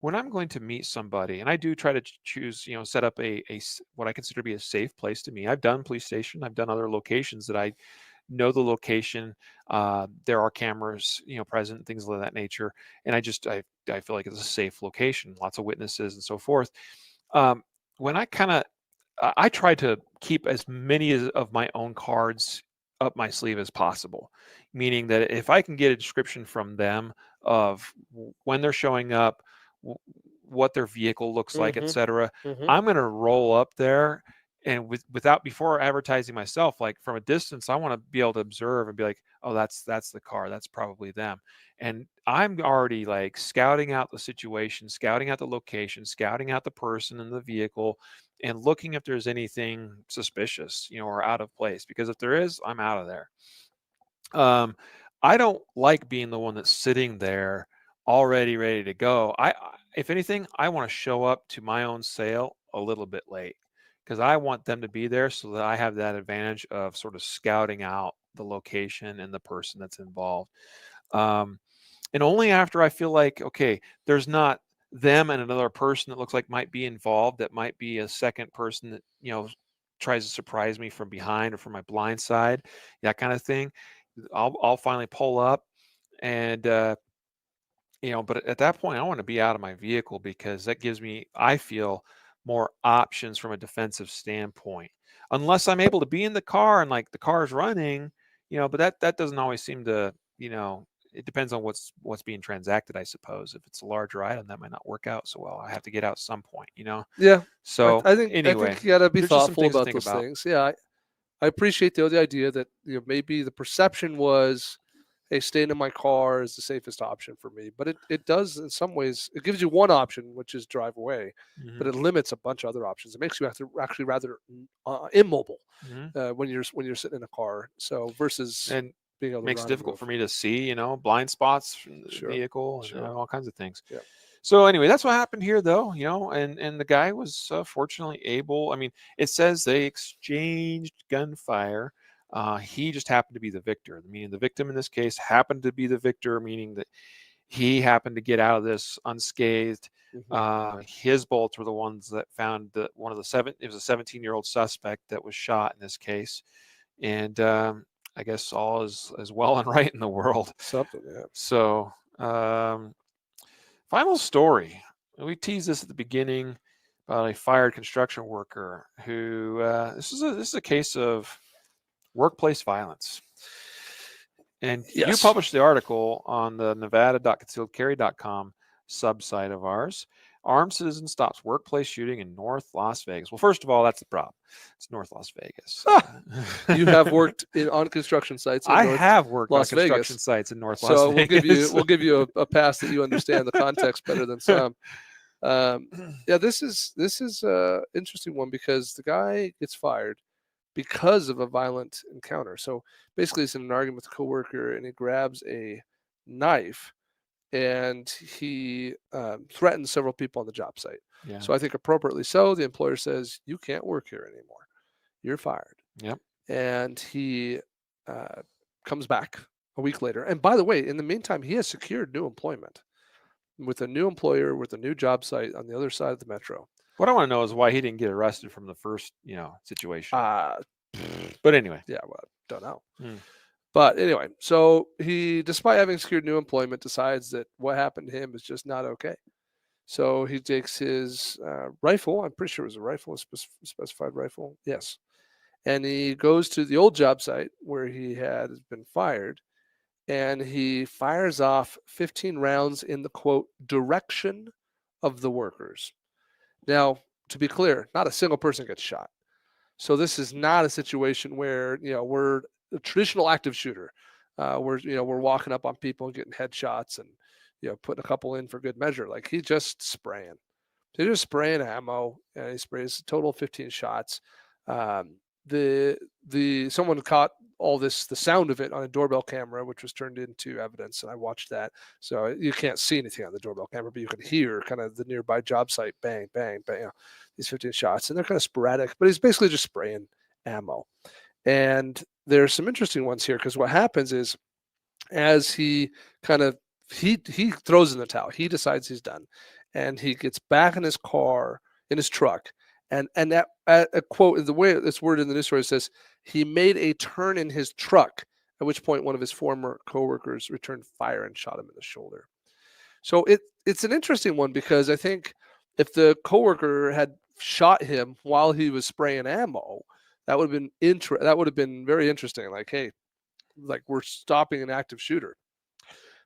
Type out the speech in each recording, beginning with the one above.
when I'm going to meet somebody, and I do try to choose, set up what I consider to be a safe place to meet. I've done police station, I've done other locations that I know the location. There are cameras, present, things of that nature, and I feel like it's a safe location, lots of witnesses and so forth. Um, when I try to keep as many of my own cards up my sleeve as possible, meaning that if I can get a description from them of when they're showing up, what their vehicle looks like, Mm-hmm. etc., Mm-hmm. I'm going to roll up there and without before advertising myself, like from a distance, I want to be able to observe and be like, oh, that's the car, that's probably them. And I'm already like scouting out the situation, scouting out the location, scouting out the person in the vehicle, and looking if there's anything suspicious, or out of place. Because if there is, I'm out of there. Um, I don't like being the one that's sitting there already ready to go. If anything, I want to show up to my own sale a little bit late because I want them to be there so that I have that advantage of sort of scouting out the location and the person that's involved. Um, and only after I feel like, okay, there's not them and another person that looks like might be involved, that might be a second person that, tries to surprise me from behind or from my blind side, that kind of thing. I'll finally pull up and but at that point I want to be out of my vehicle because that gives me, I feel, more options from a defensive standpoint. Unless I'm able to be in the car and like the car's running, but that doesn't always seem to, it depends on what's being transacted, I suppose. If it's a larger item, that might not work out so well. I have to get out some point. Yeah, So I anyway, think you gotta be there's just some thoughtful things to about think those about. things. Yeah, I appreciate the idea that maybe the perception was, hey, staying in my car is the safest option for me. But it does in some ways, it gives you one option, which is drive away, but Hmm. it limits a bunch of other options. It makes you have to actually rather immobile Hmm. when you're sitting in a car. So versus And being able to makes it run and difficult move. for me to see, blind spots from the Sure, vehicle and sure, all kinds of things. yeah, So anyway, that's what happened here, though, and the guy was fortunately able. I mean, it says they exchanged gunfire. He just happened to be the victor, meaning the victim in this case happened to be the victor, meaning that he happened to get out of this unscathed. hmm His bullets were the ones that found one of the seven. It was a 17-year-old suspect that was shot in this case, and I guess all is well and right in the world. something. Yeah, So, final story. We teased this at the beginning about a fired construction worker who this is a case of workplace violence. And you yes. published the article on the nevada.concealedcarry.com subsite of ours. Armed citizen stops workplace shooting in North Las Vegas. Well, first of all, that's the problem. It's North Las Vegas. You have worked on construction sites in I North have worked on Las construction Vegas, sites in North Las so Vegas. we'll give you a pass that you understand the context better than some. Yeah, this is a interesting one because the guy gets fired because of a violent encounter. So basically, he's in an argument with a coworker, and he grabs a knife and he threatens several people on the job site. Yeah. So I think appropriately so, the employer says, "You can't work here anymore. You're fired." Yep. And he uh, comes back a week later. And by the way, in the meantime, he has secured new employment with a new employer, with a new job site on the other side of the metro. What I want to know is why he didn't get arrested from the first, situation. Uh, But anyway. yeah, well, don't know. Mm. But anyway, so he, despite having secured new employment, decides that what happened to him is just not okay. So he takes his rifle. I'm pretty sure it was a rifle, a specified rifle. Yes. And he goes to the old job site where he had been fired, and he fires off 15 rounds in the quote direction of the workers. Now, to be clear, not a single person gets shot. So this is not a situation where we're a traditional active shooter. We're walking up on people and getting headshots and putting a couple in for good measure. Like he just spraying. They're just spraying ammo, and he sprays a total of 15 shots. Um, the someone caught all this, the sound of it, on a doorbell camera, which was turned into evidence, and I watched that. So you can't see anything on the doorbell camera, but you can hear kind of the nearby job site bang, bang, bang. These 15 shots, and they're kind of sporadic, but he's basically just spraying ammo. And there's some interesting ones here because what happens is, as he kind of he throws in the towel, he decides he's done, and he gets back in his car, in his truck, and that a quote, the way it's worded in the news story says he made a turn in his truck, at which point one of his former coworkers returned fire and shot him in the shoulder. So it's an interesting one because I think if the coworker had shot him while he was spraying ammo, that would have been very interesting. Like, hey, like we're stopping an active shooter.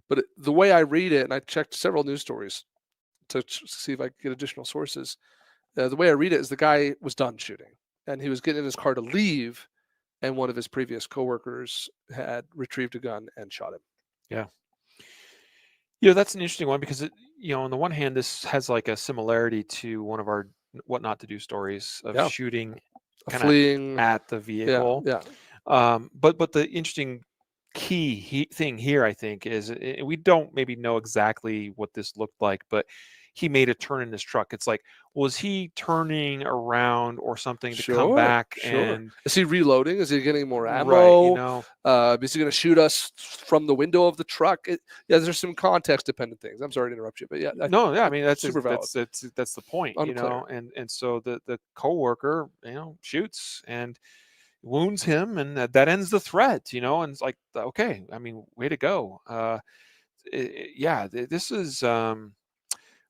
But the way I read it, and I checked several news stories to see if I could get additional sources. The way I read it is the guy was done shooting, and he was getting in his car to leave, and one of his previous coworkers had retrieved a gun and shot him. Yeah. You know, that's an interesting one because on the one hand, this has like a similarity to one of our what not to do stories of Yeah, shooting a kind of fleeing. at the Yeah, vehicle. yeah, But the interesting thing here, I think, is we don't maybe know exactly what this looked like, but he made a turn in his truck. It's like, was he turning around or something to come sure, back sure. and Is he reloading? Is he getting more right? ammo? Is he going to shoot us from the window of the truck? Yeah, there's some context dependent things. I'm sorry to interrupt you, but yeah, No, yeah, I mean super valid. that's the point, Unclear. and so the coworker, shoots and wounds him, and that ends the threat, and it's like, okay, I mean, way to go. Yeah, this is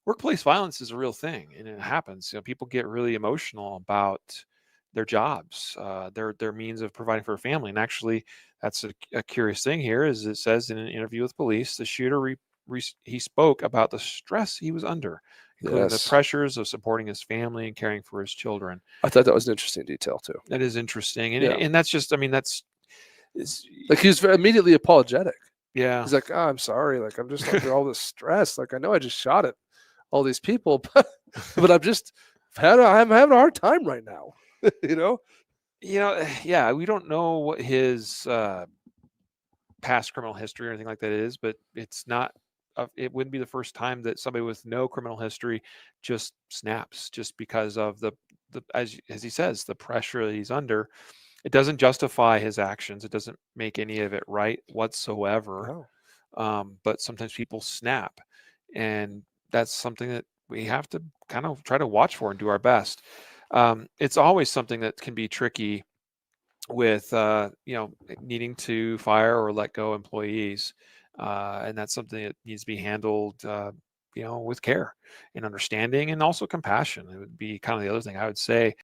workplace violence is a real thing, and it happens. People get really emotional about their jobs, their means of providing for a family, and actually, that's a curious thing here. Is it says in an interview with police, the shooter he spoke about the stress he was under, including the Yes, pressures of supporting his family and caring for his children. I thought that was an interesting detail too. That is interesting, and Yeah, and that's just, I mean, it's, like he was immediately apologetic. yeah. He's like, "Oh, I'm sorry. Like I'm just under all this stress. Like I know I just shot at all these people, but I'm having a hard time right now." you know? Yeah, we don't know what his past criminal history or anything like that is, but it's not. It wouldn't be the first time that somebody with no criminal history just snaps, just because of the as he says, the pressure that he's under. It doesn't justify his actions. It doesn't make any of it right whatsoever. No. But sometimes people snap, and that's something that we have to kind of try to watch for and do our best. It's always something that can be tricky with needing to fire or let go employees, and that's something that needs to be handled with care and understanding and also compassion. It would be kind of the other thing I would say.